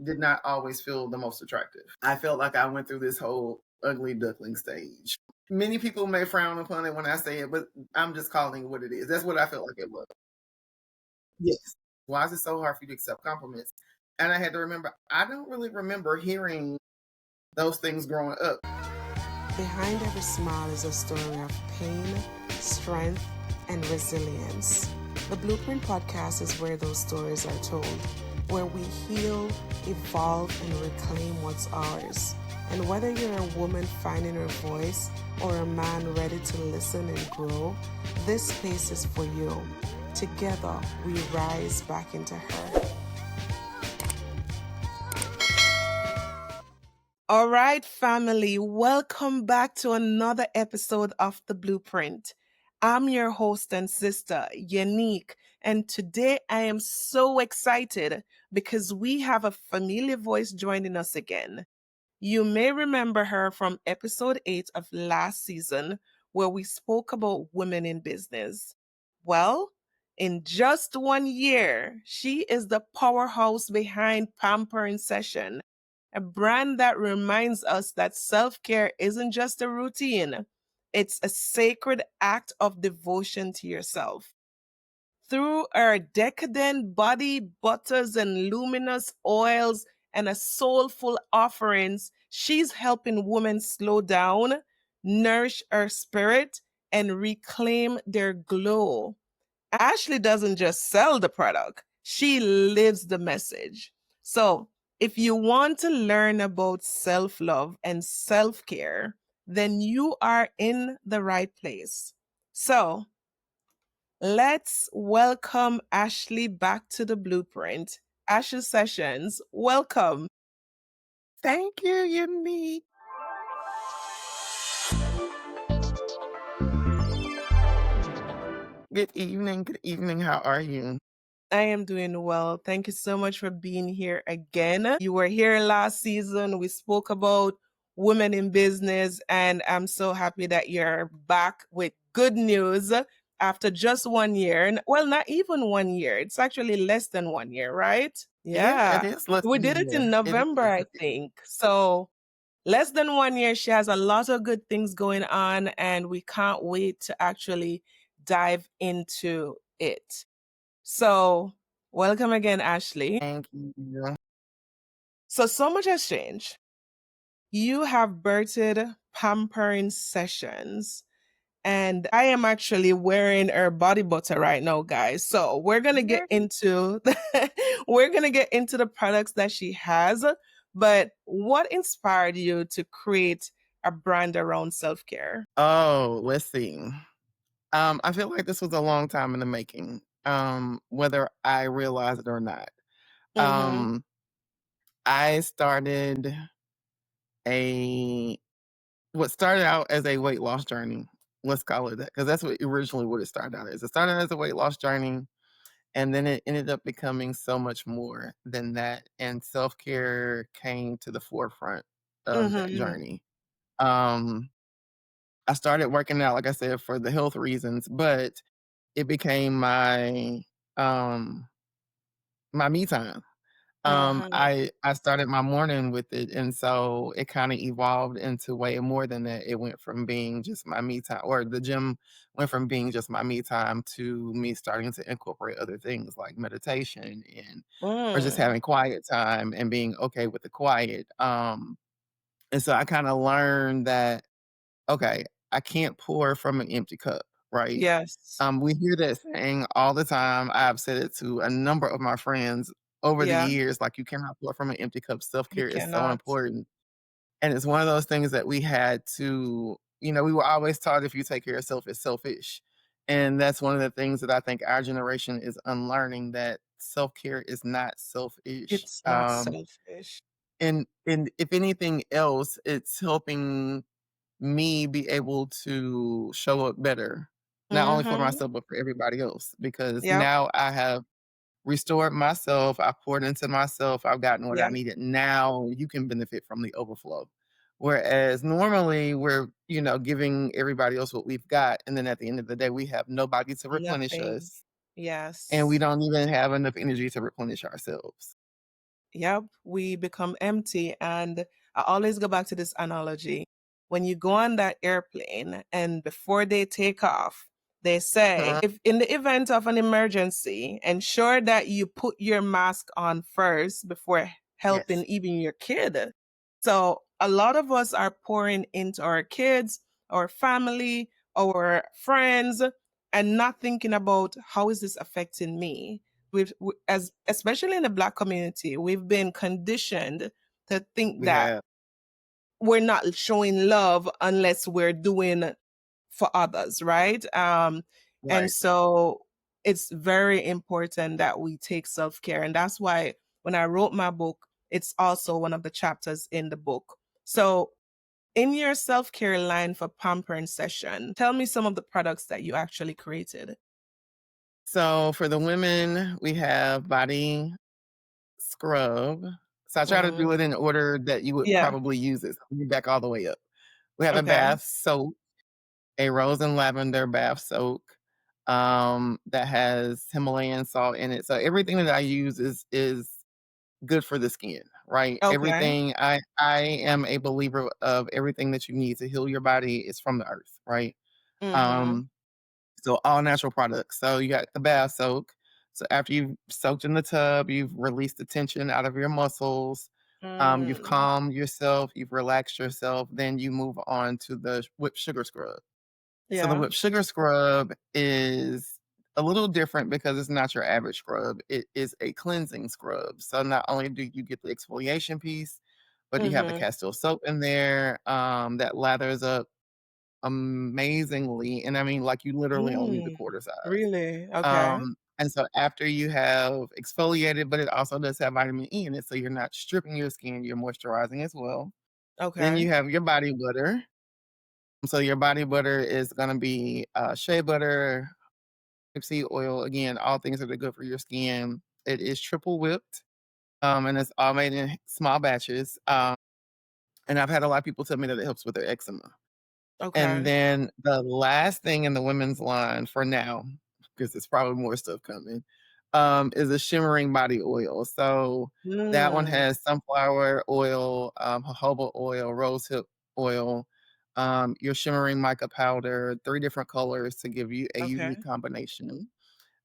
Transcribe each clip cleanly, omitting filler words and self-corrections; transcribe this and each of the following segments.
did not always feel the most attractive. I felt like I went through this whole ugly duckling stage. Many people may frown upon it when I say it, but I'm just calling it what it is. That's what I felt like it was. Yes. Why is it so hard for you to accept compliments? And I had to remember, I don't really remember hearing those things growing up. Behind every smile is a story of pain, strength, and resilience. The Blueprint Podcast is where those stories are told, where we heal, evolve, and reclaim what's ours. And whether you're a woman finding her voice or a man ready to listen and grow, this space is for you. Together, we rise back into her. All right, family, welcome back to another episode of The Blueprint. I'm your host and sister, Yanique, and today I am so excited because we have a familiar voice joining us again. You may remember her from episode 8 of last season, where we spoke about women in business. Well, in just 1 year, she is the powerhouse behind Pampering Sessions, a brand that reminds us that self-care isn't just a routine, it's a sacred act of devotion to yourself. Through our decadent body butters and luminous oils and a soulful offerings, she's helping women slow down, nourish our spirit, and reclaim their glow. Ashley doesn't just sell the product, she lives the message. So, if you want to learn about self love and self care, then you are in the right place. So, let's welcome Ashley back to the Blueprint. Ashley Sessions, welcome. Thank you, Yanique. Good evening. Good evening. How are you? I am doing well. Thank you so much for being here again. You were here last season. We spoke about women in business, and I'm so happy that you're back with good news after just 1 year. Well, not even 1 year. It's actually less than 1 year, right? Yeah, it Yeah. is less We than did a it in year. It November, is. I think. So less than 1 year. She has a lot of good things going on, and we can't wait to actually dive into it. So, welcome again, Ashley. Thank you. So much has changed. You have birthed Pampering Sessions, and I am actually wearing her body butter right now, guys. So we're gonna get into we're gonna get into the products that she has. But what inspired you to create a brand around self-care? Oh, let's see. I feel like this was a long time in the making, whether I realize it or not. Mm-hmm. Um, I started a what started out as a weight loss journey. Let's call it that, because that's what originally what it started out as. It started as a weight loss journey, and then it ended up becoming so much more than that. And self care came to the forefront of that Mm-hmm. journey. Um, I started working out, like I said, for the health reasons, but it became um my me time. Uh-huh. I started my morning with it, and so it kind of evolved into way more than that. It went from being just my me time, or the gym went from being just my me time to me starting to incorporate other things like meditation and or just Mm. having quiet time and being okay with the quiet. And so I kind of learned that okay, I can't pour from an empty cup, right? Yes. We hear that saying all the time. I've said it to a number of my friends over the Yeah, years, like you cannot pour from an empty cup. you Self-care is so cannot. important. And it's one of those things that we had to, we were always taught if you take care of yourself, it's selfish. And that's one of the things that I think our generation is unlearning that self-care is not selfish. It's not selfish. And if anything else, it's helping me be able to show up better, not only for Mm-hmm. myself, but for everybody else. Because Yep. now I have restored myself, I poured into myself, I've gotten what I Yep. needed. Now you can benefit from the overflow. Whereas normally we're, giving everybody else what we've got. And then at the end of the day, we have nobody to replenish Nothing. us. And we Yes. don't even have enough energy to replenish ourselves. Yep, we become empty. And I always go back to this analogy. When you go on that airplane and before they take off, they say, Uh, if in the event of an emergency, ensure that you put your mask on first before helping yes, even your kid. So a lot of us are pouring into our kids, our family, our friends, and not thinking about how is this affecting me. As especially in the Black community, we've been conditioned to think we that have. we're not showing love unless we're doing for others, right? And Right. so it's very important that we take self-care. And that's why when I wrote my book, it's also one of the chapters in the book. So in your self-care line for Pampering Session, tell me some of the products that you actually created. So for the women, we have body scrub. So I try to do Mm, it in order that you would yeah. probably use it. So let me back all the way up. We have a Okay. bath soap, a rose and lavender bath soak, that has Himalayan salt in it. So everything that I use is good for the skin, right? Okay. Everything I am a believer of everything that you need to heal your body is from the earth, right? Mhm. Um, so all natural products. So you got the bath soak. So after you've soaked in the tub, you've released the tension out of your muscles. You've Mm. calmed yourself, you've relaxed yourself. Then you move on to the whipped sugar scrub. So the Yeah. whipped sugar scrub is a little different because it's not your average scrub. It is a cleansing scrub. So not only do you get the exfoliation piece, but you have the Mhm. castile soap in there that lathers up amazingly. And I mean, like you literally only need the Mm. quarter size. Really? Okay. And so after you have exfoliated, but it also does have vitamin E in it, so you're not stripping your skin, you're moisturizing as well. Then Okay. you have your body butter. So your body butter is gonna be shea butter, rapeseed oil, again, all things that are good for your skin. It is triple whipped, and it's all made in small batches. And I've had a lot of people tell me that it helps with their eczema. And Okay. then the last thing in the women's line for now, because there's probably more stuff coming, is a shimmering body oil. So that one Mm. has sunflower oil, jojoba oil, rosehip oil, your shimmering mica powder, 3 different colors to give you a unique Okay. combination.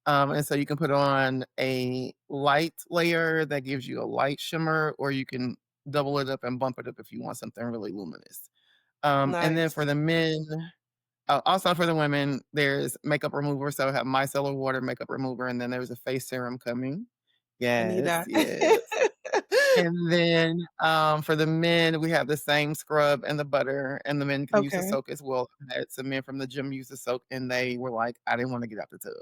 And so you can put on a light layer that gives you a light shimmer, or you can double it up and bump it up if you want something really luminous. And then for Nice. the men, also for the women, there's makeup remover. So I have micellar water makeup remover, and then there's a face serum coming. I need Yes, that. yes. And then for the men, we have the same scrub and the butter, and the men can use the Okay. soak as well. I had some men from the gym use the soak, and they were like, I didn't want to get out the tub.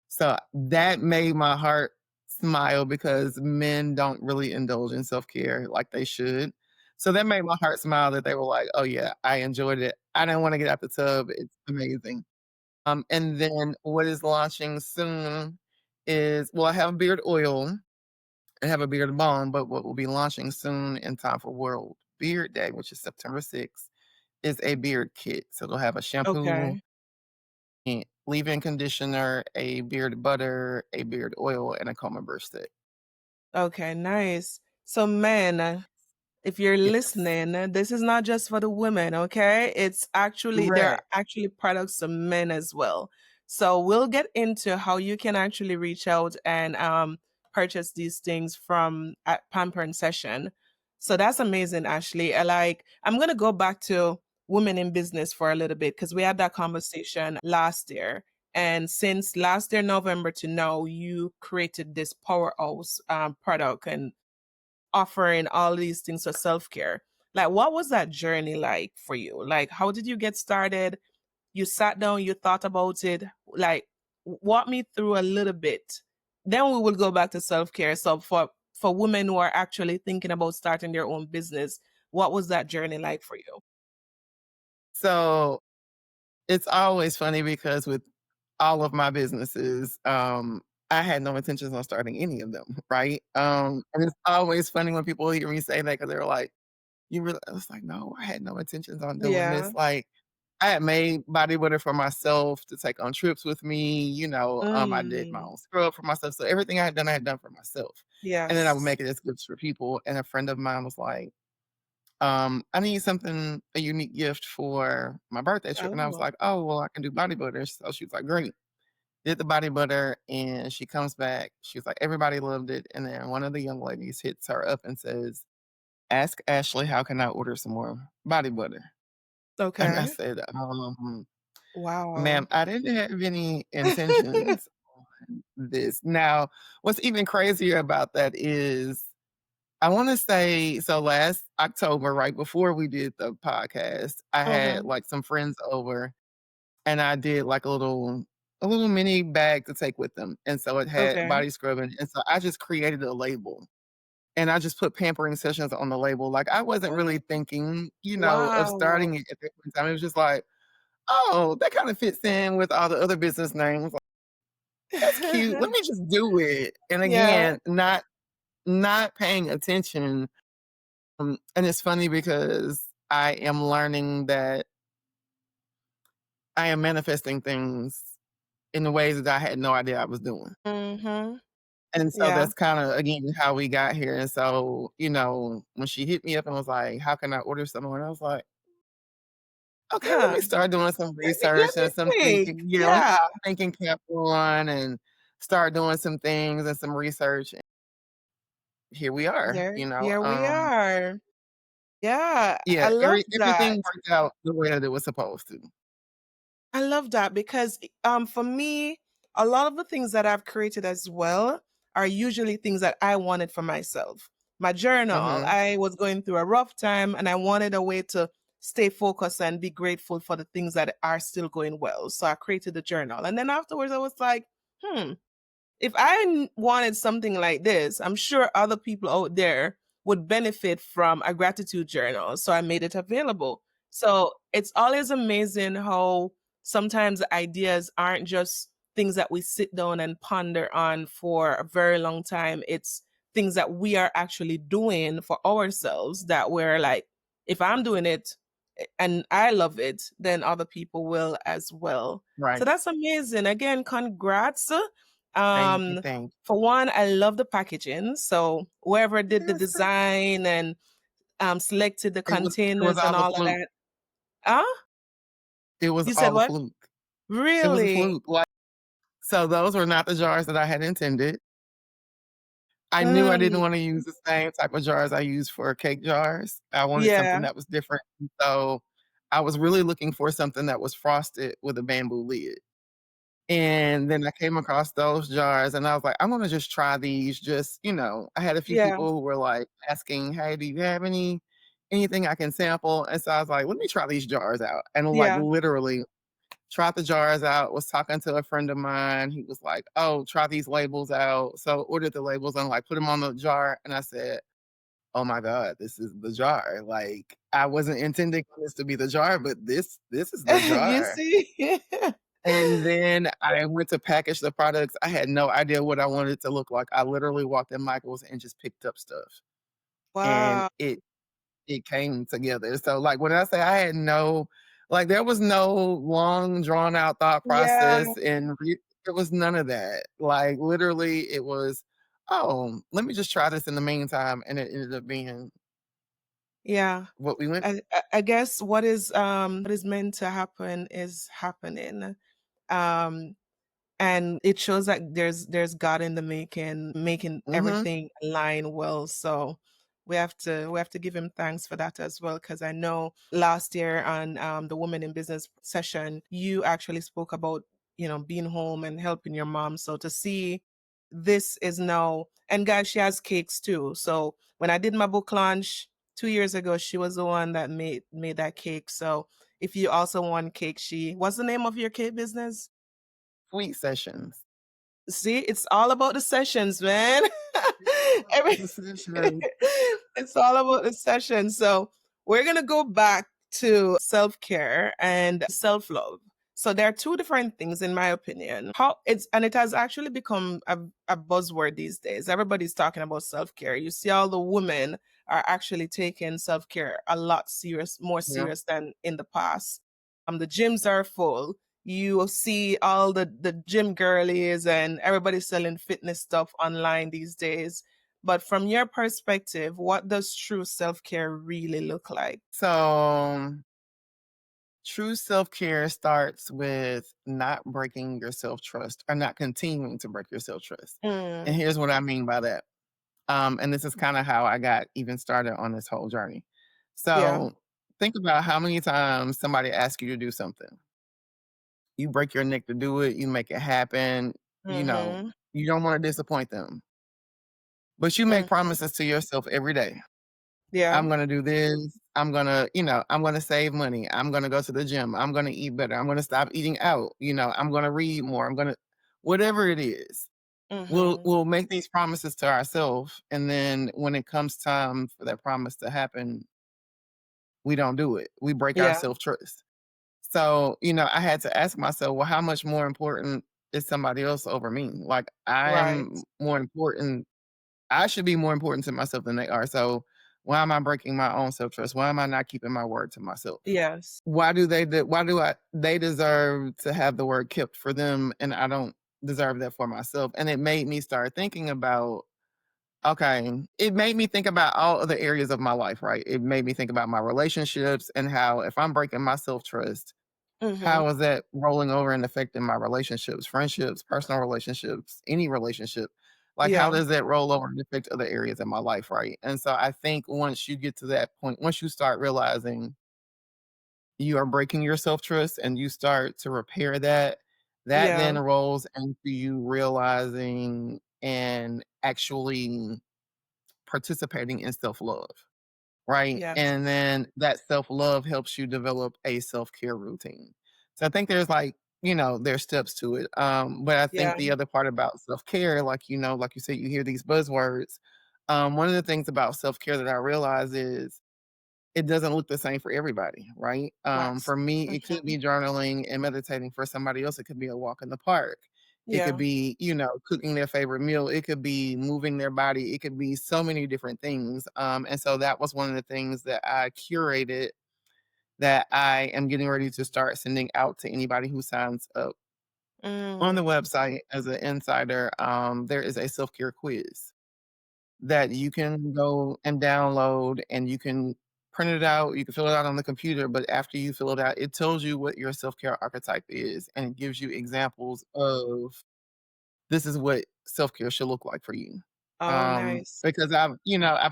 So that made my heart smile because men don't really indulge in self-care like they should. So that made my heart smile that they were like, "Oh yeah, I enjoyed it. I didn't wanna get out the tub. It's amazing." And then what is launching soon is, well, I have beard oil. I have a beard balm, but what will be launching soon in time for World Beard Day, which is September 6th, is a beard kit. So it'll have a shampoo, Okay. leave-in conditioner, a beard butter, a beard oil, and a comb and brush set. Okay, nice. So men, if you're Yes. listening, this is not just for the women, okay? It's actually there are Correct. actually products for men as well. So we'll get into how you can actually reach out and purchase these things from at Pampering Session. So that's amazing, Ashley. I'm gonna go back to women in business for a little bit because we had that conversation last year. And since last year, November to now, you created this powerhouse product and offering all these things for self-care. Like, what was that journey like for you? Like, how did you get started? You sat down, you thought about it. Like, walk me through a little bit. Then we will go back to self-care. So for women who are actually thinking about starting their own business, what was that journey like for you? So it's always funny because with all of my businesses, I had no intentions on starting any of them, right? And it's always funny when people hear me say that because they're like, "You really?" I was like, "No, I had no intentions on doing Yeah. this." Like, I had made bodybuilder for myself to take on trips with me. I did my Mm. own scrub for myself. So everything I had done for myself. and then I would Yes. make it as gifts for people. And a friend of mine was like, I need something, a unique gift for my birthday trip. And I was Oh, like, oh, well, I can do body butter. So she was like, great. Did the body butter, and she comes back. She was like, everybody loved it. And then one of the young ladies hits her up and says, ask Ashley, how can I order some more body butter? And I okay. said, Wow. ma'am, I didn't have any intentions on this. Now, what's even crazier about that is I want to say, so last October, right before we did the podcast, I Uh-huh. had like some friends over and I did like a little mini bag to take with them. And so it had Okay. body scrubbing. And so I just created a label and I just put Pampering Sessions on the label. Like I wasn't really thinking, of Wow. starting it at that point in time. It was just like, oh, that kind of fits in with all the other business names. Like, that's cute. Let me just do it. And Yeah. again, not paying attention. And it's funny because I am learning that I am manifesting things in the ways that I had no idea I was doing. Mm-hmm. And so Yeah. that's kind of again how we got here. And so, when she hit me up and was like, how can I order someone? I was like, okay, let Huh. me start doing some Let research me and some think. thinking. Yeah, let me Yeah. put my thinking cap on and start doing some things and some research. And here we are, Here we are. Yeah, I Yeah, love everything that. worked out the way that it was supposed to. I love that because for me, a lot of the things that I've created as well are usually things that I wanted for myself. My journal, Mhm. I was going through a rough time and I wanted a way to stay focused and be grateful for the things that are still going well. So I created the journal. And then afterwards I was like, hmm, if wanted something like this, I'm sure other people out there would benefit from a gratitude journal. So I made it available. So it's always amazing how sometimes ideas aren't just things that we sit down and ponder on for a very long time. It's things that we are actually doing for ourselves that we're like, if I'm doing it and I love it, then other people will as well. So Right. that's amazing. Again, congrats. Thank you, Um, thank for one, I love the packaging. So whoever did the Yes, sir. design and selected the It was containers and all a all of fluke. that. Ah, It was you said all a what? fluke. It was a Really? fluke, like so those were not the jars that I had intended. I knew I didn't Mm, wanna use the same type of jars I use for cake jars. I wanted something yeah, that was different, and so I was really looking for something that was frosted with a bamboo lid. And then I came across those jars and I was like, "I'm gonna just try these." Just, I had a few yeah, people who were like asking, "Hey, do you have anything I can sample?" And so I was like, "Let me try these jars out." And like yeah, literally tried the jars out, was talking to a friend of mine. He was like, "Oh, try these labels out." So ordered the labels and like put them on the jar. And I said, "Oh my God, this is the jar." Like I wasn't intending for this to be the jar, but this is the you jar. see? And then I went to package the products. I had no idea what I wanted it to look like. I literally walked in Michael's and just picked up stuff. And Wow. it came together. So like when I say I had no like there was no long drawn out thought Yeah, process and there was none of that. Like literally it was, oh, let me just try this in the meantime. And it ended up being yeah. what we went. I guess what is meant to happen is happening. Um, and it shows that there's God in the making Hmm. everything align well. So we have to give him thanks for that as well. Because I know last year on the Women in Business session, you actually spoke about being home and helping your mom. So to see this is now, and guys, she has cakes too. So when I did my book launch 2 years ago, she was the one that made that cake. So if you also want cake, what's the name of your cake business? Sweet sessions. See, it's all about the sessions, man. It's all Every about the sessions. it's all about the sessions. So we're gonna go back to self-care and self-love. So there are two different things in my opinion. It has actually become a buzzword these days. Everybody's talking about self-care. You see all the women are actually taking self-care a lot more Yeah. serious than in the past. The gyms are full. You will see all the gym girlies and everybody selling fitness stuff online these days. But from your perspective, what does true self-care really look like? So, true self care starts with not breaking your self trust or not continuing to break your self trust. And Mm, here's what I mean by that. And this is kind of how I got even started on this whole journey. yeah. So, think about how many times somebody asks you to do something. You break your neck to do it, you make it happen. Mhm. You don't want to disappoint them, but you make Mhm. promises to yourself every day. Yeah. I'm gonna do this. I'm gonna save money. I'm gonna go to the gym. I'm gonna eat better. I'm gonna stop eating out. I'm gonna read more. Whatever it is. Mhm. We'll make these promises to ourselves, and then when it comes time for that promise to happen, we don't do it. We break our Yeah. self trust. So, I had to ask myself, well, how much more important is somebody else over me? Like, Right. I'm more important. I should be more important to myself than they are. So, why am I breaking my own self trust? Why am I not keeping my word to myself? Yes. Why do I they deserve to have the word kept for them and I don't deserve that for myself? And it made me start thinking about, okay, it made me think about all other areas of my life, right? It made me think about my relationships and how if I'm breaking my self trust, Mhm. how is that rolling over and affecting my relationships, friendships, personal relationships, any relationship? Like, how Yeah. does that roll over and affect other areas in my life, right? And so I think once you get to that point, once you start realizing you are breaking your self trust and you start to repair that, that Yeah. then rolls into you realizing and actually participating in self love. Right? Yes. And then that self-love helps you develop a self-care routine. So I think there's there's steps to it. But I think Yeah. the other part about self-care, like you said, you hear these buzzwords. One of the things about self-care that I realize is it doesn't look the same for everybody, right? Right. For me, it could Mhm. be journaling and meditating. For somebody else, it could be a walk in the park. It could Yeah. be, cooking their favorite meal. It could be moving their body. It could be so many different things. And so that was one of the things that I curated that I am getting ready to start sending out to anybody who signs up on the Mm. website as an insider. There is a self care quiz that you can go and download and you can print it out, you can fill it out on the computer, but after you fill it out, it tells you what your self-care archetype is and it gives you examples of this is what self-care should look like for you. Oh, nice. Because I've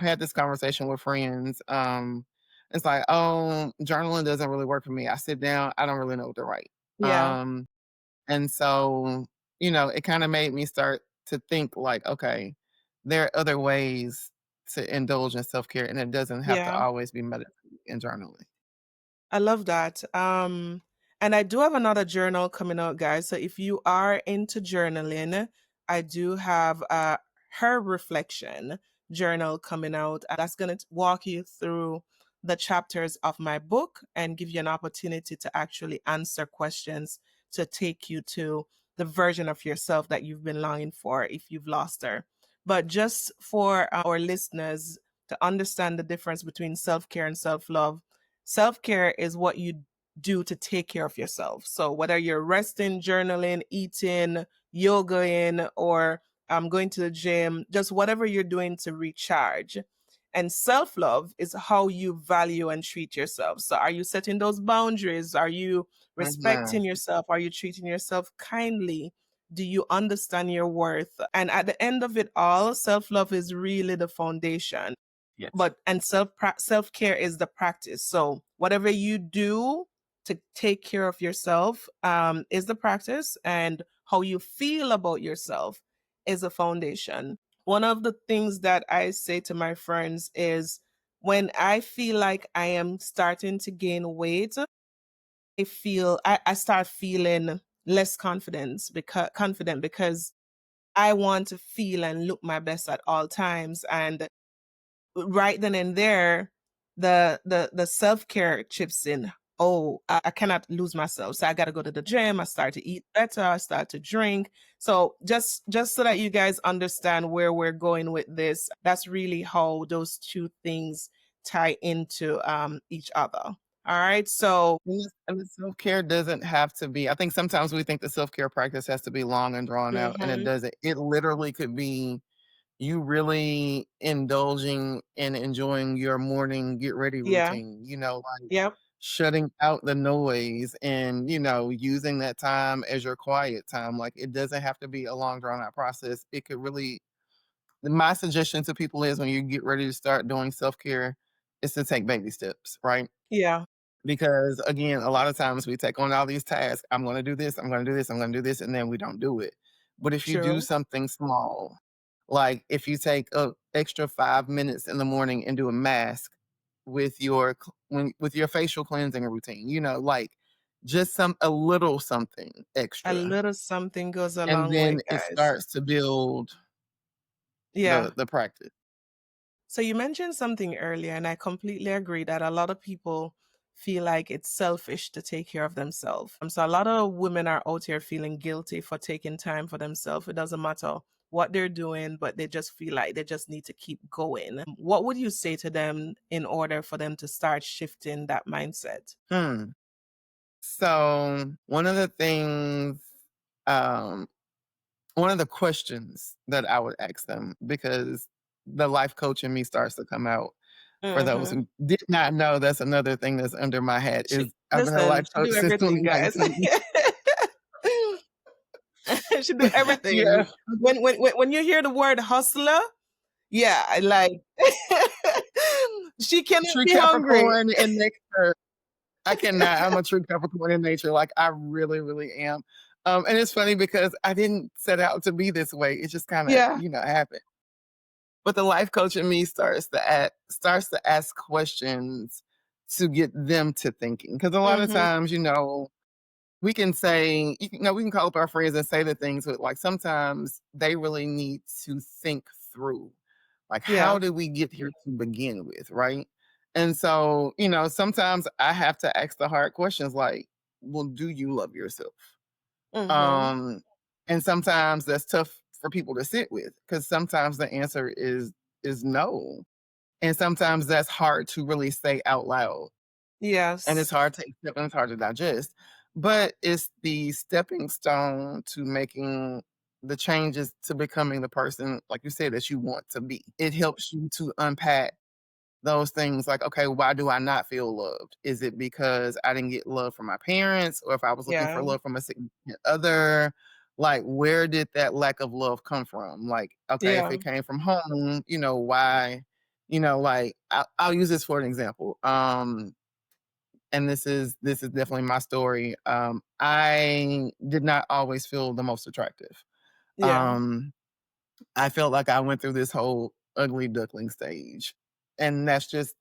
had this conversation with friends. It's like, oh, journaling doesn't really work for me. I sit down, I don't really know what to write. Yeah. Um, and so, it kinda made me start to think like, okay, there are other ways to indulge in self-care, and it doesn't have to Yeah. always be meditating and journaling. I love that. And I do have another journal coming out, guys. So if you are into journaling, I do have her reflection journal coming out. That's going to walk you through the chapters of my book and give you an opportunity to actually answer questions to take you to the version of yourself that you've been longing for if you've lost her. But just for our listeners to understand the difference between self care and self love, self care is what you do to take care of yourself. So whether you're resting, journaling, eating, yogaing, or going to the gym, just whatever you're doing to recharge. And self love is how you value and treat yourself. So are you setting those boundaries? Are you Mhm. respecting yourself? Are you treating yourself kindly? Do you understand your worth? And at the end of it all, self love is really the foundation, Yes. but and self-care is the practice. So whatever you do to take care of yourself is the practice, and how you feel about yourself is a foundation. One of the things that I say to my friends is when I feel like I am starting to gain weight, I start feeling less confident because I want to feel and look my best at all times. And right then and there, the self-care chips in. Oh, I cannot lose myself. So I gotta go to the gym. I start to eat better. I start to drink. So just so that you guys understand where we're going with this, that's really how those two things tie into each other. All right. So And the self-care doesn't have to be I think sometimes we think the self-care practice has to be long and drawn out, and it mhm, doesn't. It literally could be, you really indulging and enjoying your morning get ready Yeah. routine, like Yep. shutting out the noise and, using that time as your quiet time. Like it doesn't have to be a long drawn out process. It could really, my suggestion to people is when you get ready to start doing self care is to take baby steps, right? Yeah. Because again, a lot of times we take on all these tasks. I'm going to do this, I'm going to do this, I'm going to do this, and then we don't do it. But if you do True. something small, like if you take a extra 5 minutes in the morning and do a mask with with your facial cleansing routine, like just a little something A extra, little something goes a and long way, then it guys. starts to build Yeah. the practice. So you mentioned something earlier, and I completely agree that a lot of people feel like it's selfish to take care of themselves. So a lot of women are out here feeling guilty for taking time for themselves. It doesn't matter what they're doing, but they just feel like they just need to keep going. What would you say to them in order for them to start shifting that mindset? Hmm. So one of the things, um, one of the questions that I would ask them, because the life coach in me starts to come out. For those Hmm. who did not know, that's another thing that's under my hat She is I've been a listen. life She coach do since everything, guys. 2019. She do everything. Yeah, When you hear the word hustler, yeah, I like she cannot true be hungry. Capricorn in nature. I cannot. I'm a true Capricorn in nature. Like I really, really am. And it's funny because I didn't set out to be this way. It just kind of, Yeah, happened. But the life coach in me starts to ask questions to get them to thinking. Because a lot of mhm, times, we can say, we can call up our friends and say the things, but like sometimes they really need to think through, like, how yeah, did we get here to begin with, right? And so, sometimes I have to ask the hard questions like, well, do you love yourself? mhm, Um, and sometimes that's tough for people to sit with because sometimes the answer is no. And sometimes that's hard to really say out loud. And it's yes, hard to accept and it's hard to digest. But it's the stepping stone to making the changes to becoming the person, like you said, that you want to be. It helps you to unpack those things like, okay, why do I not feel loved? Is it because I didn't get love from my parents, or if I was looking yeah, for love from a significant other? Like, where did that lack of love come from? Like, okay, if yeah, it came from home, why? Like I'll use this for an example. And this is definitely my story. I did not always feel the most attractive. yeah. Um, I felt like I went through this whole ugly duckling stage, and that's just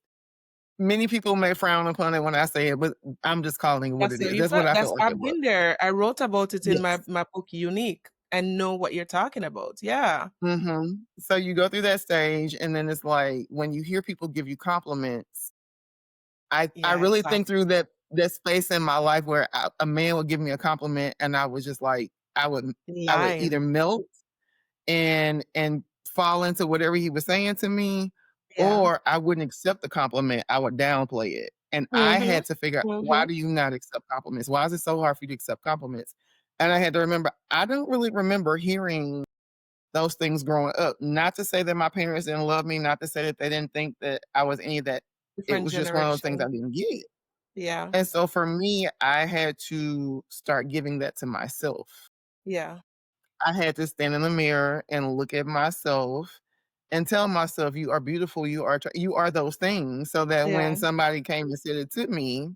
many people may frown upon it when I say it, but I'm just calling it what That's it how is. you That's what felt. I That's felt like it I've was. been there. I wrote about it in Yes. my book Unique and know what you're talking about. Yeah. So you go through that stage, and then it's like when you hear people give you compliments, I Yeah, really think exactly. through that space in my life where a man would give me a compliment, and I was just like, I would either Line. melt and fall into whatever he was saying to me, Yeah. or I wouldn't accept the compliment. I would downplay it. And I Mhm. had to figure out, why Mhm. do you not accept compliments? Why is it so hard for you to accept compliments? And I had to remember, I don't really remember hearing those things growing up. Not to say that my parents didn't love me, not to say that they didn't think that I was any of that. It Different was just one of those things generation. I didn't get. Yeah. And so for me, I had to start giving that to myself. Yeah. I had to stand in the mirror and look at myself and tell myself, "You are beautiful. You are those things." So that when Yeah. somebody came and said it to me,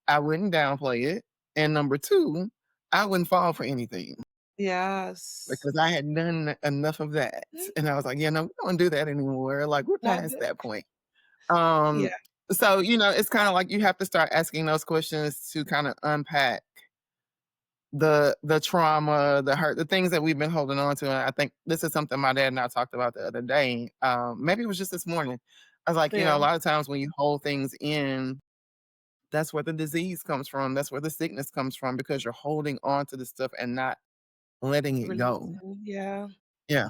I wouldn't downplay it. And number two, I wouldn't fall for anything Yes. because I had done enough of that. Mm, And I was like, "Yeah, no, we don't do that anymore. Like we're not past the that point." Um, yeah, so it's kind of like you have to start asking those questions to kind of unpack the trauma, the hurt, the things that we've been holding on to. And I think this is something my dad and I talked about the other day. Maybe it was just this morning. I was like, yeah, a lot of times when you hold things in, that's where the disease comes from. That's where the sickness comes from because you're holding on to the stuff and not letting it go. releasing. Yeah, Yeah.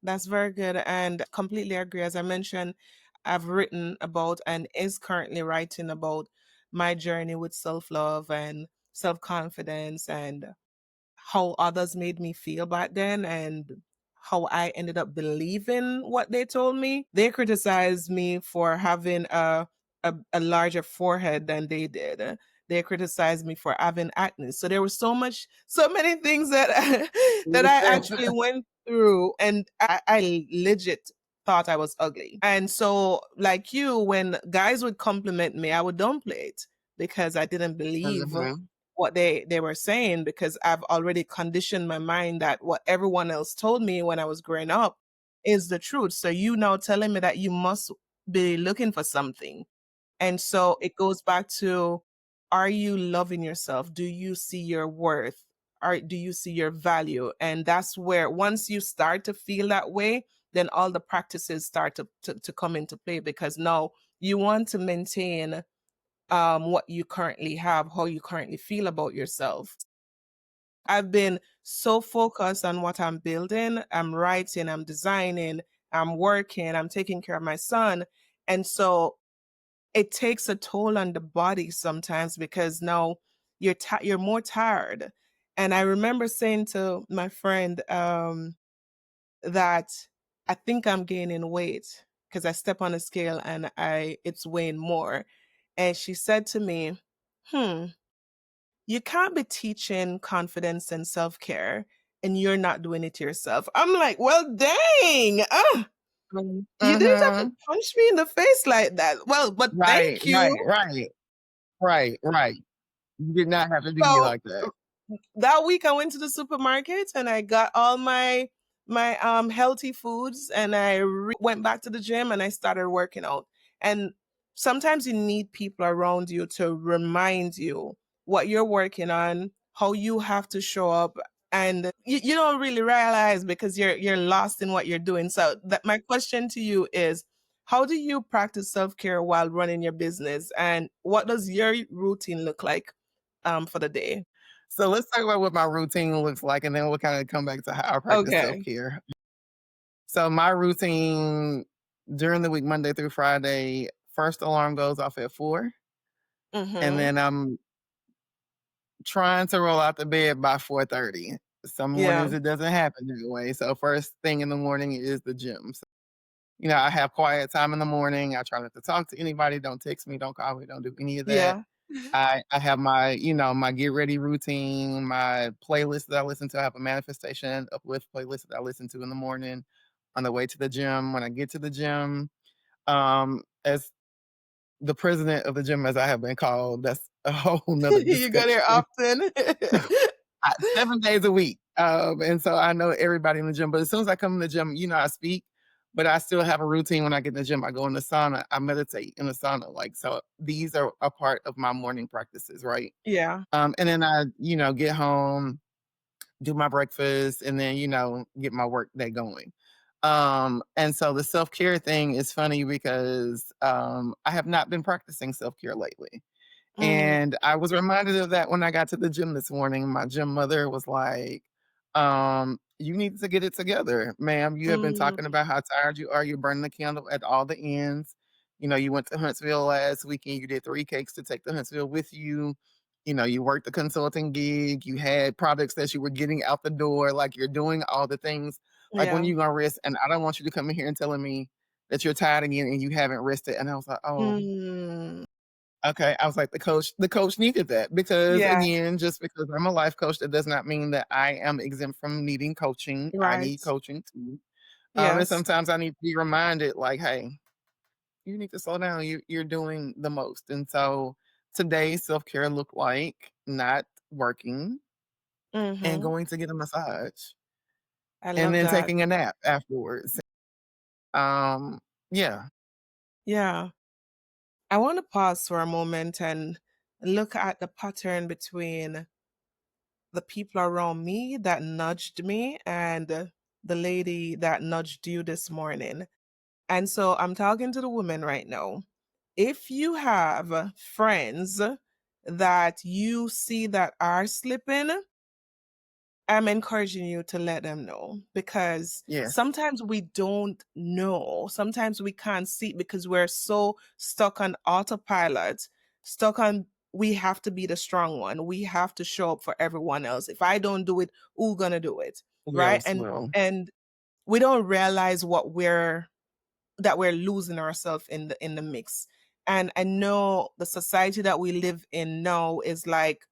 that's very good and completely agree. As I mentioned, I've written about and is currently writing about my journey with self-love and self-confidence and how others made me feel back then and how I ended up believing what they told me. They criticized me for having a larger forehead than they did. They criticized me for having acne. So there was so many things that that I actually went through, and I legit thought I was ugly. And so, like you, when guys would compliment me, I would downplay it because I didn't believe Mhm. what they were saying, because I've already conditioned my mind that what everyone else told me when I was growing up is the truth. So you now telling me that you must be looking for something. And so it goes back to, are you loving yourself? Do you see your worth? Or do you see your value? And that's where, once you start to feel that way, then all the practices start to come into play, because now you want to maintain what you currently have, how you currently feel about yourself. I've been so focused on what I'm building. I'm writing, I'm designing, I'm working, I'm taking care of my son. And so it takes a toll on the body sometimes, because now you're more tired. And I remember saying to my friend that I think I'm gaining weight because I step on a scale and I it's weighing more. And she said to me, "Hmm, you can't be teaching confidence and self-care and you're not doing it yourself." I'm like, "Well, dang. You didn't have to Mhm. punch me in the face like that." Well, but Right, thank you. right, right, right, right. You did not have to do me So like that. that week I went to the supermarket and I got all my healthy foods, and went back to the gym and I started working out. And sometimes you need people around you to remind you what you're working on, how you have to show up, and you don't really realize because you're lost in what you're doing. So that my question to you is, how do you practice self-care while running your business, and what does your routine look like for the day? So let's talk about what my routine looks like, and then we'll kinda come back to how I practice Okay. self-care. So my routine during the week, Monday through Friday, first alarm goes off at 4, and Mhm. then I'm trying to roll out the bed by 4:30. Some Yeah. mornings it doesn't happen that way. So first thing in the morning is the gym. So, I have quiet time in the morning. I try not to talk to anybody. Don't text me. Don't call me. Don't do any of that. Yeah. I have my get ready routine, my playlist that I listen to. I have a manifestation uplift playlist that I listen to in the morning on the way to the gym. When I get to the gym, as the president of the gym, as I have been called, that's a whole nother You go there discussion. often? 7 days a week. And so I know everybody in the gym, but as soon as I come in the gym, I speak, but I still have a routine when I get in the gym. I go in the sauna, I meditate in the sauna. Like, so these are a part of my morning practices, right? Yeah. And then I, get home, do my breakfast, and then, get my work day going. And so the self care thing is funny because I have not been practicing self care lately. Mm, And I was reminded of that when I got to the gym this morning. My gym mother was like, "You need to get it together, ma'am. You have been talking mm, about how tired you are. You're burning the candle at all the ends. You went to Huntsville last weekend. You did 3 cakes to take to Huntsville with you. You worked the consulting gig. You had products that you were getting out the door. Like, you're doing all the things. Like, when yeah. you gonna rest? And I don't want you to come in here and telling me that you're tired again and you haven't rested." And I was like, "Oh, Mm, okay." I was like, the coach needed that because, yeah, again, just because I'm a life coach, that does not mean that I am exempt from needing coaching. I right. need coaching too. And Yes. sometimes I need to be reminded, like, hey, you need to slow down. You're doing the most. And so today, self care looked like not working and Mhm. going to get a massage I and love then that. taking a nap afterwards. Um, yeah. Yeah. I wanna pause for a moment and look at the pattern between the people around me that nudged me and the lady that nudged you this morning. And so I'm talking to the woman right now. If you have friends that you see that are slipping, I'm encouraging you to let them know, because Yes. sometimes we don't know. Sometimes we can't see because we're so stuck on autopilot, stuck on we have to be the strong one. We have to show up for everyone else. If I don't do it, who's gonna do it? Who Right? else will? And we don't realize we're losing ourselves in the mix. And I know the society that we live in now is like,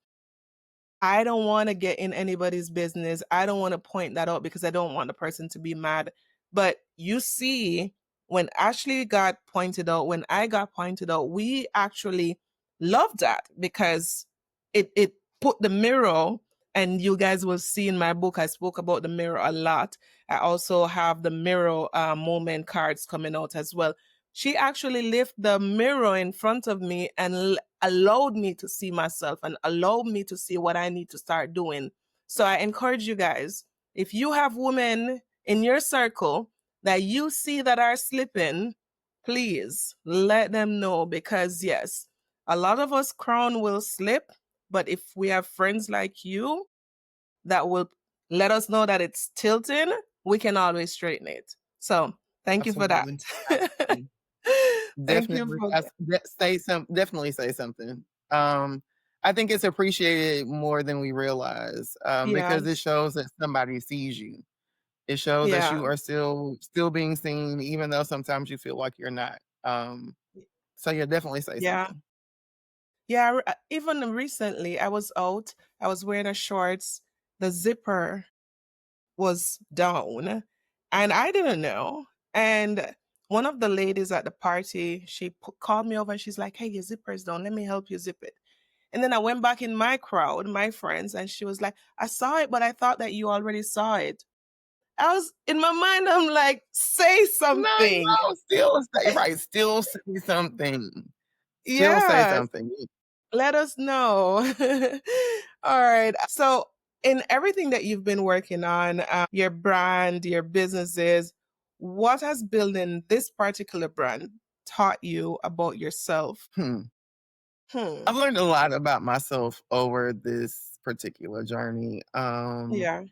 I don't want to get in anybody's business. I don't want to point that out because I don't want the person to be mad. But you see, when Ashley got pointed out, when I got pointed out, we actually loved that because it put the mirror, and you guys will see in my book, I spoke about the mirror a lot. I also have the mirror moment cards coming out as well. She actually lifted the mirror in front of me and allowed me to see myself and allowed me to see what I need to start doing. So I encourage you guys, if you have women in your circle that you see that are slipping, please let them know, because yes, a lot of us crown will slip, but if we have friends like you that will let us know that it's tilting, we can always straighten it. So thank you for that. Absolutely. Absolutely. Thank you Definitely, for definitely say something. I think it's appreciated more than we realize, yeah, because it shows that somebody sees you. It shows that yeah, you are still being seen, even though sometimes you feel like you're not. So yeah, definitely say yeah. something. Yeah, even recently, I was out, I was wearing a shorts, the zipper was down, and I didn't know. And one of the ladies at the party, she called me over and she's like, "Hey, your zipper is down. Let me help you zip it." And then I went back in my crowd, my friends, and she was like, "I saw it, but I thought that you already saw it." I was in my mind, I'm like, "Say No, something." still say right. Still say something. Still say Yes. something. Let us know. All right. So, in everything that you've been working on, your brand, your businesses, what has building this particular brand taught you about yourself? Hmm. Hmm. I've learned a lot about myself over this particular journey. Yeah.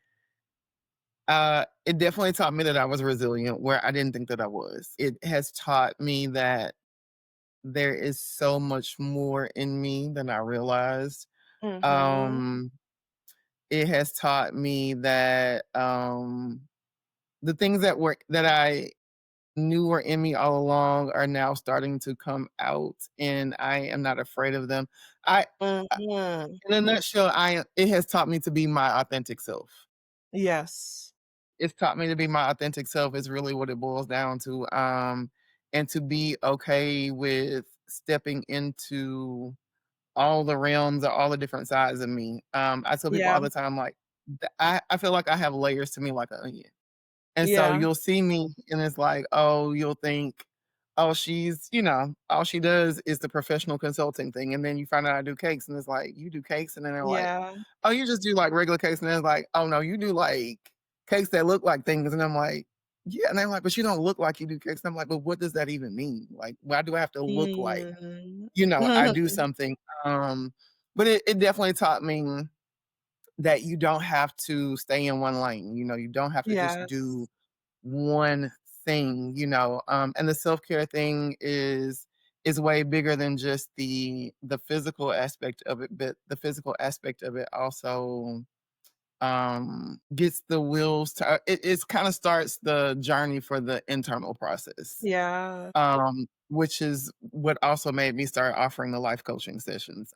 It definitely taught me that I was resilient where I didn't think that I was. It has taught me that there is so much more in me than I realized. Mm-hmm. Um, it has taught me that the things that I knew were in me all along are now starting to come out, and I am not afraid of them. I Mm-hmm. in a nutshell, it has taught me to be my authentic self. Yes. It's taught me to be my authentic self is really what it boils down to. And to be okay with stepping into all the realms or all the different sides of me. I tell people Yeah. all the time, like, I feel like I have layers to me like an onion. And so Yeah. you'll see me and it's like, oh, you'll think, oh, all she does is the professional consulting thing. And then you find out I do cakes and it's like, you do cakes? And then they're like, Yeah. oh, you just do like regular cakes. And then it's like, oh no, you do like cakes that look like things. And I'm like, yeah. And they're like, but you don't look like you do cakes. And I'm like, but what does that even mean? Like, why do I have to look like, Mm. I do something? Um, but it definitely taught me that you don't have to stay in one lane. You don't have to just do Yes. one thing, and the self-care thing is way bigger than just the physical aspect of it, but the physical aspect of it also gets the wheels to it kind of starts the journey for the internal process, Yeah. which is what also made me start offering the life coaching sessions.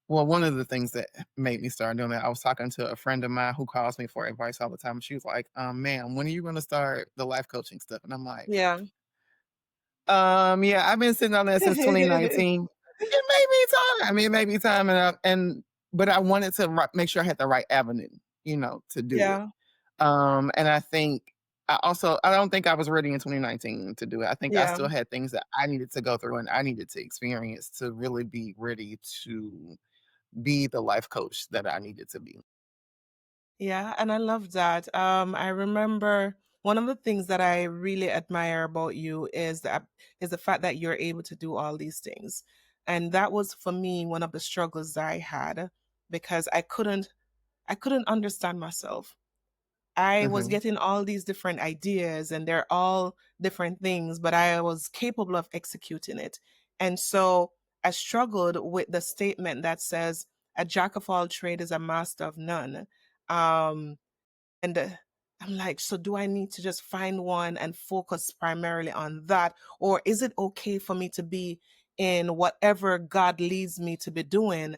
Well, one of the things that made me start doing that, I was talking to a friend of mine who calls me for advice all the time. She was like, ma'am, when are you going to start the life coaching stuff? And I'm like, Yeah. yeah, I've been sitting on that since 2019. It may be time. I mean, it may be time. But I wanted to make sure I had the right avenue, to do it. Yeah. And I don't think I was ready in 2019 to do it. I think I Yeah. still had things that I needed to go through and I needed to experience to really be ready to be the life coach that I needed to be. Yeah, and I love that. I remember one of the things that I really admire about you is the fact that you're able to do all these things. And that was for me one of the struggles that I had because I couldn't understand myself. I was Mhm. getting all these different ideas and they're all different things, but I was capable of executing it. And so I struggled with the statement that says, a jack of all trades is a master of none. Um, and I'm like, so do I need to just find one and focus primarily on that? Or is it okay for me to be in whatever God leads me to be doing?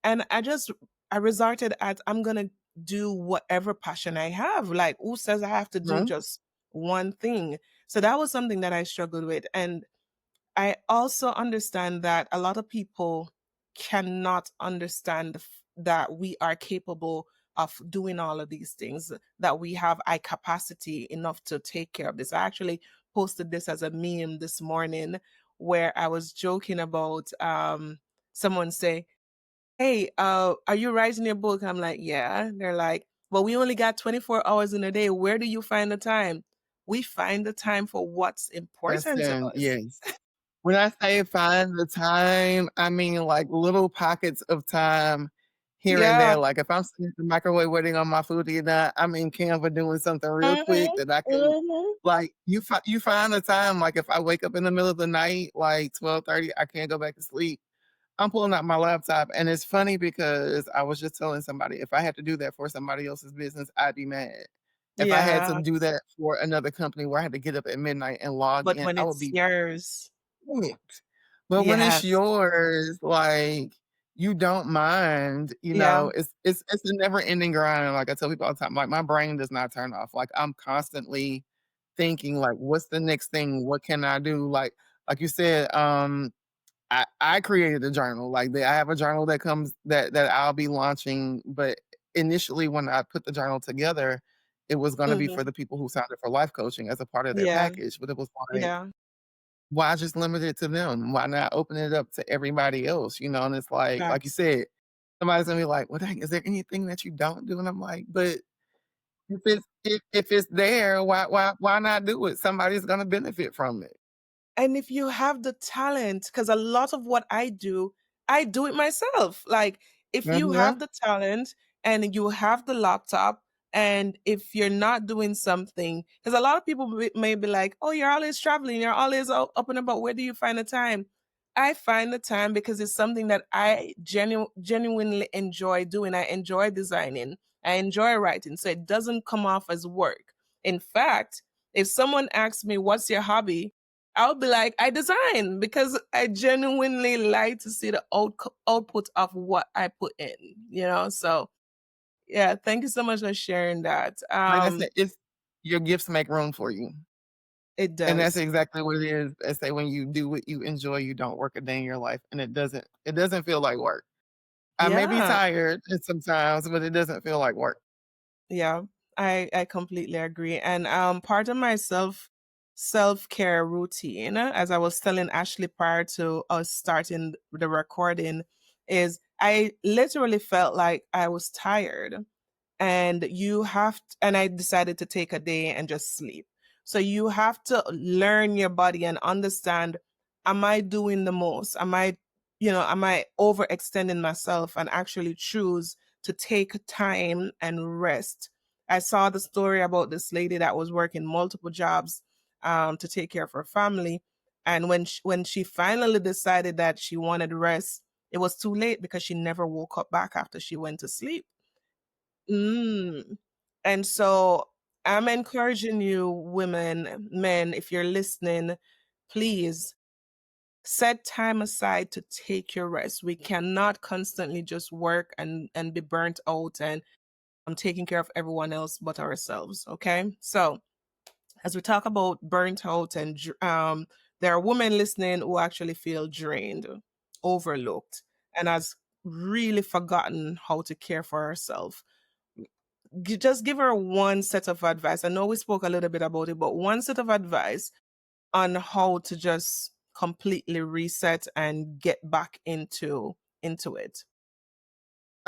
And I resorted at, I'm going to do whatever passion I have. Like, who says I have to do Mhm. just one thing? So that was something that I struggled with. And I also understand that a lot of people cannot understand that we are capable of doing all of these things, that we have eye capacity enough to take care of this. I actually posted this as a meme this morning where I was joking about someone say, "Hey, are you writing your book?" I'm like, "Yeah." They're like, "Well, we only got 24 hours in a day. Where do you find the time?" We find the time for what's important to Listen, us. yes. When I say find the time, I mean, like, little pockets of time here and Yeah. there. Like, if I'm sitting in the microwave waiting on my food to get done, I'm in Canva doing something real quick Mhm, that I can mhm. like, you find the time, like, if I wake up in the middle of the night, like, 12:30, I can't go back to sleep, I'm pulling out my laptop, and it's funny because I was just telling somebody, if I had to do that for somebody else's business, I'd be mad. If I had to Yeah, do that for another company where I had to get up at midnight and log but in, when I would it's be yours, panicked. But when it's yes. yours, like, you don't mind, Yeah, it's a never ending grind. Like I tell people all the time, like, my brain does not turn off. Like, I'm constantly thinking, like, what's the next thing? What can I do? Like you said, I created a journal. Like, I have a journal that comes that I'll be launching, but initially when I put the journal together, it was gonna be for mhm. the people who signed up for life coaching as a part of their Yeah, package, but it was like, yeah, why just limit it to them? Why not open it up to everybody else, you know? And it's like you facts. said, somebody's gonna be like, "Well, dang, is there anything that you don't do?" And I'm like, "But if it's there, why not do it? Somebody's gonna benefit from it." And if you have the talent, because a lot of what I do it myself. Like, if you have Mhm. the talent and you have the laptop, and if you're not doing something, because a lot of people may be like, oh, you're always traveling, you're always up and about. Where do you find the time? I find the time because it's something that I genuinely enjoy doing. I enjoy designing, I enjoy writing. So it doesn't come off as work. In fact, if someone asks me, what's your hobby? I'll be like, I design because I genuinely like to see the output of what I put in, you know? So, yeah, thank you so much for sharing that. Like I said, it's your gifts make room for you. It And that's does. exactly what it is. They say when you do what you enjoy, you don't work a day in your life, and it doesn't feel like work. I may be Yeah. tired at sometimes, but it doesn't feel like work. Yeah, I completely agree. And part of my self-care routine, as I was telling Ashley prior to us starting the recording, is I literally felt like I was tired, and I decided to take a day and just sleep. So you have to learn your body and understand, am I doing the most? Am I overextending myself, and actually choose to take time and rest. I saw the story about this lady that was working multiple jobs to take care of her family, and when she finally decided that she wanted rest, it was too late because she never woke up back after she went to sleep. Mm. And so I'm encouraging you, women, men, if you're listening, please set time aside to take your rest. We cannot constantly just work and be burnt out and I'm taking care of everyone else but ourselves. Okay. So as we talk about burnt out there are women listening who actually feel drained, overlooked, and has really forgotten how to care for herself. Just give her one set of advice. I know we spoke a little bit about it, but one set of advice on how to just completely reset and get back into it.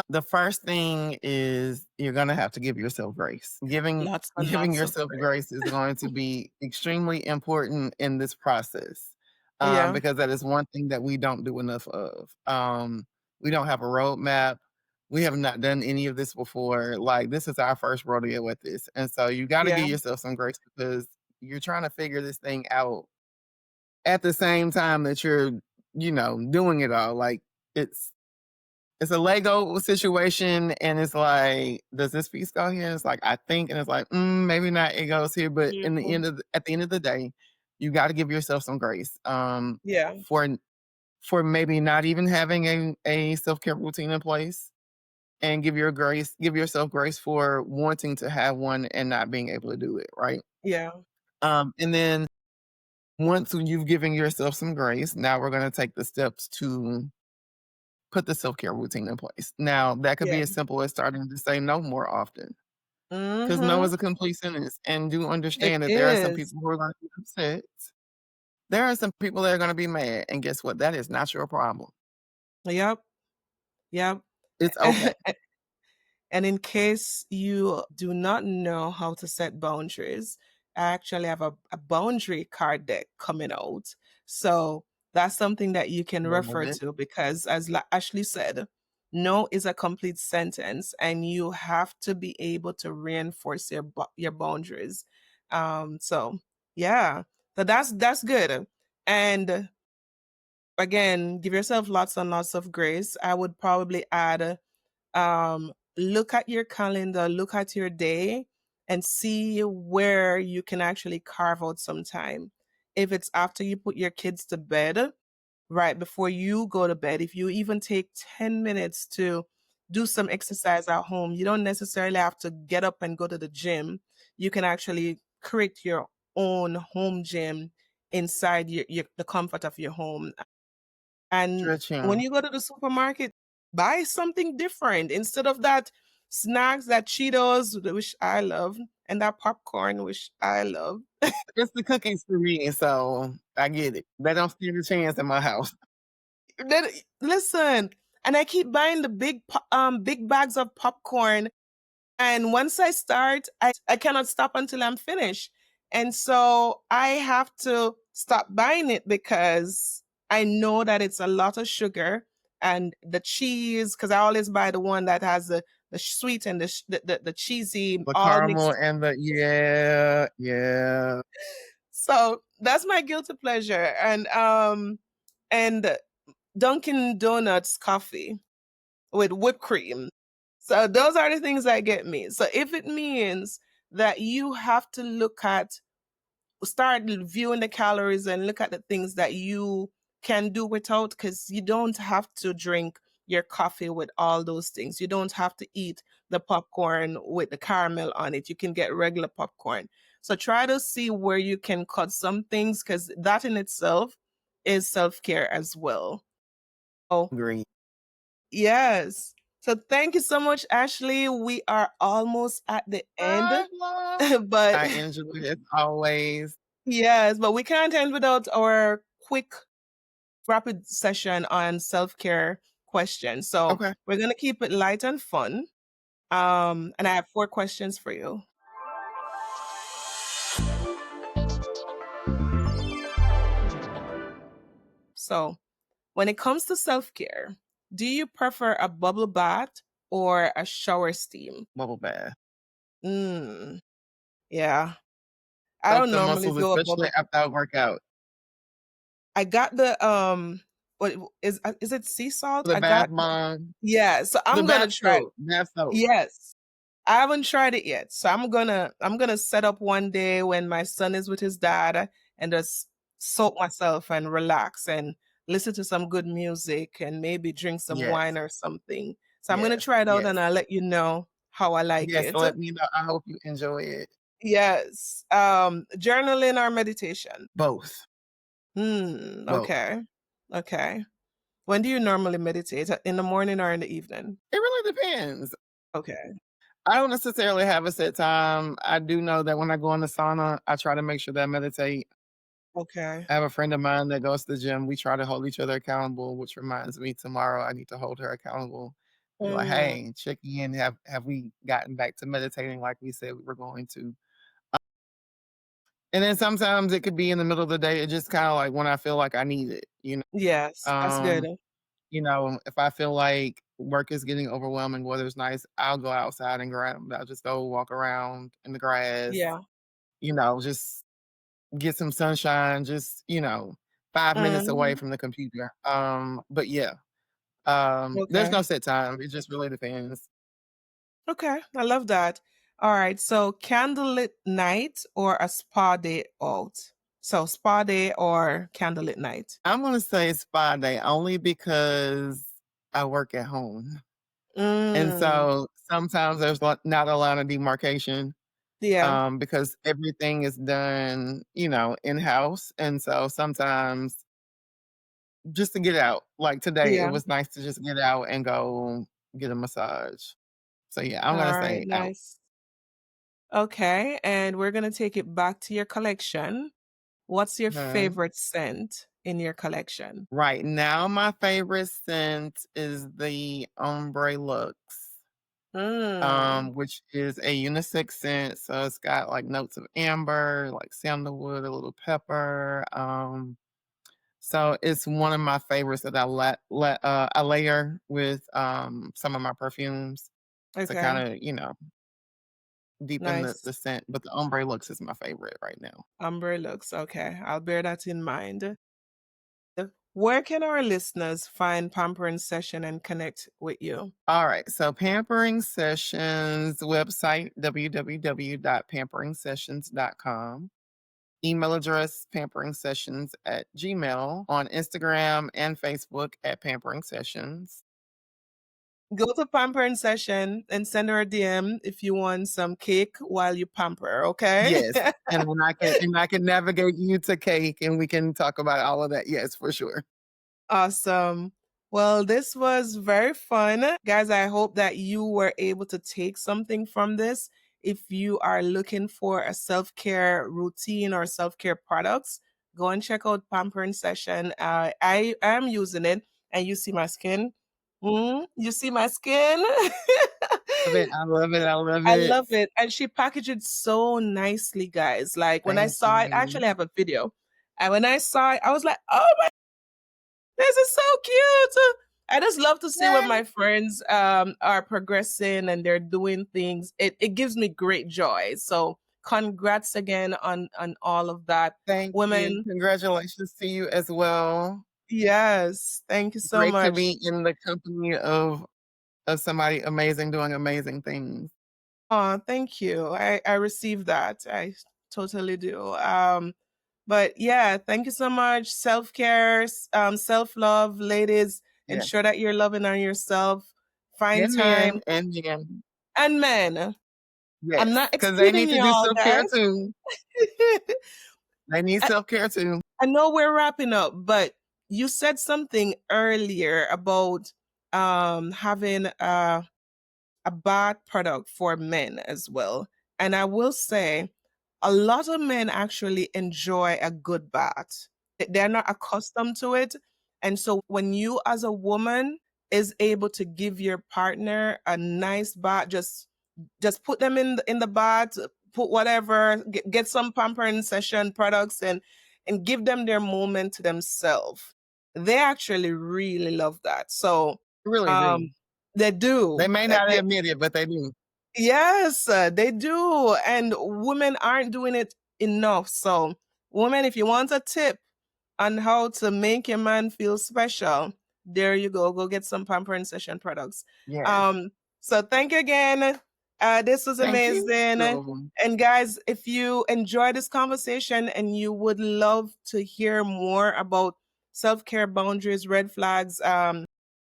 The first thing is you're gonna have to give yourself grace. Giving Lots and giving lots of yourself prayer. grace is going to be extremely important in this process, Yeah, because that is one thing that we don't do enough of. We don't have a roadmap. We have not done any of this before. Like, this is our first rodeo with this, and so you got to yeah, give yourself some grace because you're trying to figure this thing out at the same time that you're, doing it all. Like, it's it's a Lego situation, and it's like, does this piece go here? It's like, I think, and it's like, maybe not. It goes here, but Mhm. at the end of the day, you got to give yourself some grace. Yeah, For maybe not even having a self care routine in place, and give yourself grace for wanting to have one and not being able to do it. Right. yeah, And then once you've given yourself some grace, now we're going to take the steps to put the self-care routine in place. Now, that could be yeah. as simple as starting to say no more often, because no is Mhm. a complete sentence. And do It understand that there are some is. people who are going to be upset. There are some people that are going to be mad. And guess what? That is not your problem. Yep, yep. It's okay. And in case you do not know how to set boundaries, I actually have a boundary card deck coming out. So that's something that you can Love refer it. to because, as Ashley said, no is a complete sentence, and you have to be able to reinforce your boundaries. So yeah, so that's good. And again, give yourself lots and lots of grace. I would probably add look at your calendar, look at your day, and see where you can actually carve out some time. If it's after you put your kids to bed, right before you go to bed, if you even take 10 minutes to do some exercise at home, you don't necessarily have to get up and go to the gym. You can actually create your own home gym inside the comfort of your home. And when Stretching. you go to the supermarket, buy something different instead of that snacks, that Cheetos, which I love, and that popcorn, which I love. It's the cookies for me, so I get it. They don't stand a chance in my house. Then listen, and I keep buying the big bags of popcorn. And once I start, I cannot stop until I'm finished. And so I have to stop buying it because I know that it's a lot of sugar and the cheese, because I always buy the one that has the sweet and the cheesy The all caramel mixed. and the yeah, yeah. So that's my guilty pleasure. And Dunkin' Donuts coffee with whipped cream. So those are the things that get me. So if it means that you have to start viewing the calories and look at the things that you can do without, because you don't have to drink your coffee with all those things. You don't have to eat the popcorn with the caramel on it. You can get regular popcorn. So try to see where you can cut some things because that in itself is self care as well. Oh, Agree. yes. So thank you so much, Ashley. We are almost at the end, Bye, love. but I enjoyed it as always. yes, but we can't end without our quick rapid session on self-care questions. So Okay. we're gonna keep it light and fun. And I have 4 questions for you. So when it comes to self-care, do you prefer a bubble bath or a shower steam? Bubble bath. Mm, yeah. I Up don't the normally muscles, do a especially bubble. after I work out. I got the what is it sea salt? The I bath got bomb, yeah, so the I'm gonna bath try. soap, bath soap. Yes. I haven't tried it yet. So I'm gonna set up one day when my son is with his dad and just soak myself and relax and listen to some good music and maybe drink some Yes, wine or something. So I'm gonna yes, try it out yes, and I'll let you know how I like yes. it. Let me know. I hope you enjoy it. Yes. Journaling or meditation? Both, both. Okay. Okay. When do you normally meditate? In the morning or in the evening? It really depends. Okay. I don't necessarily have a set time. I do know that when I go in the sauna, I try to make sure that I meditate. Okay. I have a friend of mine that goes to the gym. We try to hold each other accountable, which reminds me tomorrow I need to hold her accountable. Be like, Mm, hey, check in. Have we gotten back to meditating like we said we were going to? And then sometimes it could be in the middle of the day. It just kind of like when I feel like I need it, yes, that's good. Um, if I feel like work is getting overwhelming, weather's nice, I'll go outside and grab. I'll just go walk around in the grass, Yeah. just get some sunshine, just, 5 minutes away Mhm. from the computer. But yeah, There's no Okay. set time. It just really depends. Okay. I love that. All right. So candlelit night or a spa day out? So spa day or candlelit night? I'm gonna say spa day only because I work at home. And Mm, so sometimes there's not a lot of demarcation yeah. because everything is done, in house. And so sometimes just to get out, like today, it Yeah. was nice to just get out and go get a massage. So yeah, I'm All gonna right. say out. Nice. Okay. And we're going to take it back to your collection. What's your Mhm. favorite scent in your collection? Right now, my favorite scent is the Ombre Luxe. Mm, Which is a unisex scent. So it's got like notes of amber, like sandalwood, a little pepper. So it's one of my favorites that I layer with some of my perfumes to kind okay. of deepen Nice. the scent. But the ombre looks is my favorite right now. Umber looks okay. I'll bear that in mind. Where can our listeners find Pampering Session and connect with you? All right, so Pampering Sessions website www.pamperingsessions.com. Email address pamperingsessions at gmail, on Instagram and Facebook at Pampering Sessions. Go to Pampering Session and send her a DM if you want some cake while you pamper, okay? Yes, and then I can navigate you to cake, and we can talk about all of that. Yes, for sure. Awesome. Well, this was very fun. Guys, I hope that you were able to take something from this. If you are looking for a self care routine or self care products, go and check out Pampering Session. I am using it, and you see my skin. You see my skin? Love it. I love it. I love I it. love it. And she packaged it so nicely, guys. Like when I Thank saw it, I you. actually have a video. And when I saw it, I was like, oh, this is so cute. I just love to see when Yay. my friends are progressing and they're doing things. It gives me great joy. So congrats again on all of that. Thank you. Women, Congratulations to you as well. yes, thank you so Great to much. be in the company of somebody amazing doing amazing things. Oh, thank you. I received that. I totally do. But yeah, thank you so much. Self-care, self-love, ladies, Yes. ensure that you're loving on yourself. Find And time. men, and men. And men, I'm Yes, not because they need excluding to do y'all, self-care guys. too. They need I, self-care too. I know we're wrapping up, but you said something earlier about having a bath product for men as well. And I will say a lot of men actually enjoy a good bath. They're not accustomed to it. And so when you as a woman is able to give your partner a nice bath, just put them in the bath, put whatever, get some pampering session products and give them their moment to themselves. They actually really love that. So Really do. um they They do. may not admit it, but they do. Yes, they do. And women aren't doing it enough. So, women, if you want a tip on how to make your man feel special, there you go. Go get some pampering session products. Yes. Um, so thank you again. This was Thank you. amazing. So, And guys, if you enjoy this conversation and you would love to hear more about self-care boundaries, red flags,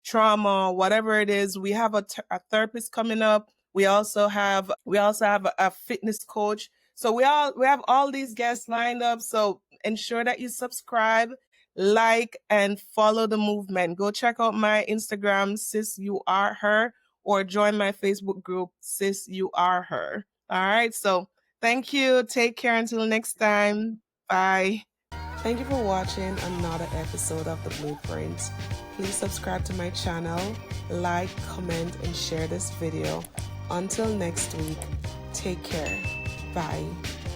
trauma, whatever it is, we have a therapist coming up. We also have a fitness coach. So we have all these guests lined up. So ensure that you subscribe, like, and follow the movement. Go check out my Instagram, sis you are her, or join my Facebook group, sis you are her. All right. So thank you. Take care until next time. Bye. Thank you for watching another episode of The Blueprint. Please subscribe to my channel, like, comment, and share this video. Until next week, take care. Bye.